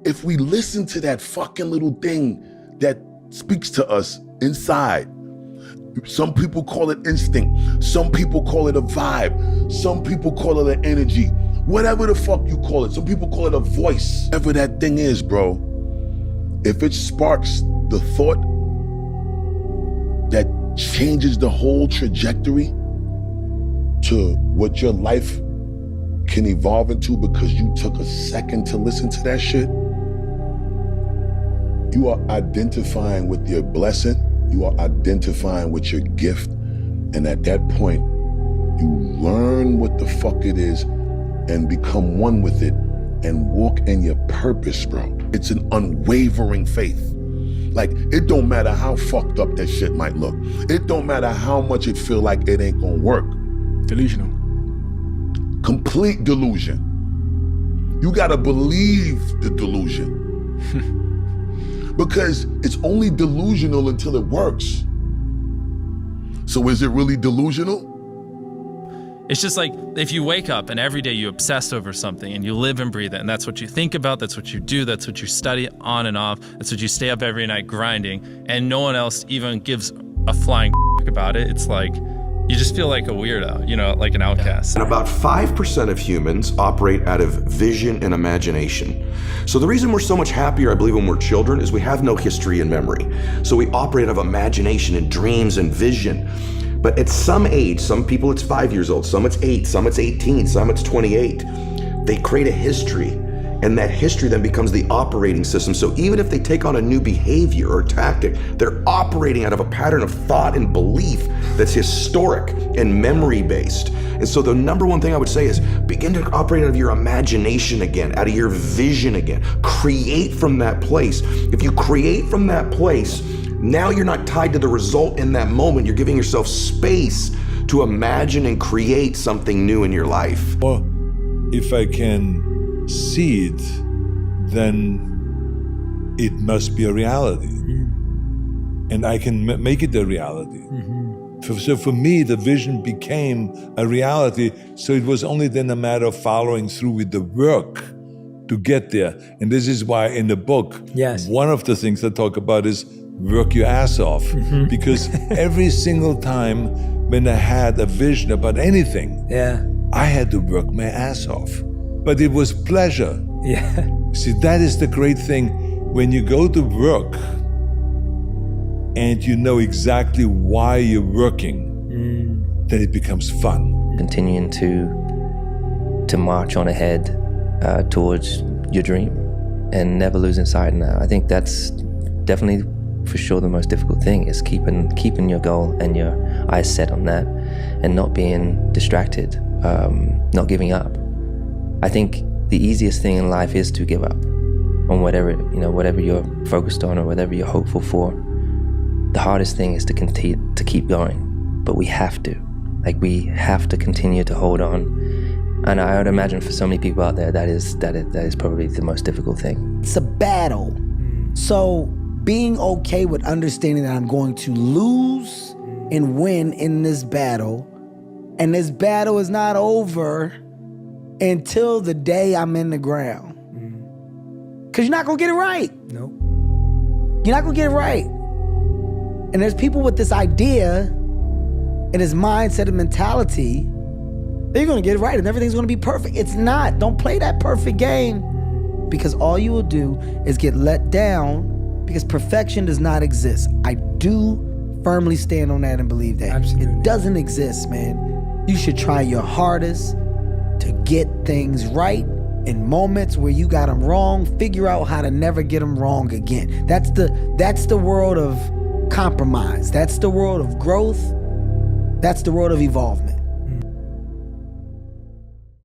if we listen to that fucking little thing that speaks to us inside, some people call it instinct, some people call it a vibe, some people call it an energy, whatever the fuck you call it. Some people call it a voice. Whatever that thing is, bro, if it sparks the thought that changes the whole trajectory to what your life can evolve into because you took a second to listen to that shit, you are identifying with your blessing, you are identifying with your gift, and at that point, you learn what the fuck it is and become one with it and walk in your purpose, bro. It's an unwavering faith. Like, it don't matter how fucked up that shit might look. It don't matter how much it feel like it ain't gonna work. Delusional. Complete delusion. You gotta believe the delusion. Because it's only delusional until it works. So is it really delusional? It's just like if you wake up and every day you obsess over something and you live and breathe it, and that's what you think about, that's what you do, that's what you study on and off, that's what you stay up every night grinding, and no one else even gives a flying about it. It's like, you just feel like a weirdo, you know, like an outcast. And about 5% of humans operate out of vision and imagination. So the reason we're so much happier, I believe, when we're children is we have no history and memory. So we operate out of imagination and dreams and vision. But at some age, some people it's 5 years old, some it's 8, some it's 18, some it's 28, they create a history, and that history then becomes the operating system. So even if they take on a new behavior or tactic, they're operating out of a pattern of thought and belief that's historic and memory-based. And so the number one thing I would say is begin to operate out of your imagination again, out of your vision again. Create from that place. If you create from that place, now you're not tied to the result in that moment. You're giving yourself space to imagine and create something new in your life. Well, if I can see it, then it must be a reality. And I can make it a reality. So for me, the vision became a reality. So it was only then a matter of following through with the work to get there. And this is why in the book, one of the things I talk about is work your ass off. Because every single time when I had a vision about anything, I had to work my ass off. But it was pleasure. See, that is the great thing. When you go to work and you know exactly why you're working, then it becomes fun. Continuing to march on ahead towards your dream and never losing sight of that. I think that's definitely for sure the most difficult thing is keeping your goal and your eyes set on that and not being distracted, not giving up. I think the easiest thing in life is to give up on whatever you're focused on or whatever you're hopeful for. The hardest thing is to continue to keep going, but we have to continue to hold on. And I would imagine for so many people out there, that is probably the most difficult thing. It's a battle. So being okay with understanding that I'm going to lose and win in this battle, and this battle is not over until the day I'm in the ground. Because you're not gonna get it right. No. You're not gonna get it right. And there's people with this idea and this mindset and mentality, they're gonna get it right and everything's gonna be perfect. It's not. Don't play that perfect game, because all you will do is get let down, because perfection does not exist. I do firmly stand on that and believe that. Absolutely. It doesn't exist, man. You should try your hardest to get things right. In moments where you got them wrong, figure out how to never get them wrong again. That's the world of compromise. That's the world of growth. That's the world of evolvement.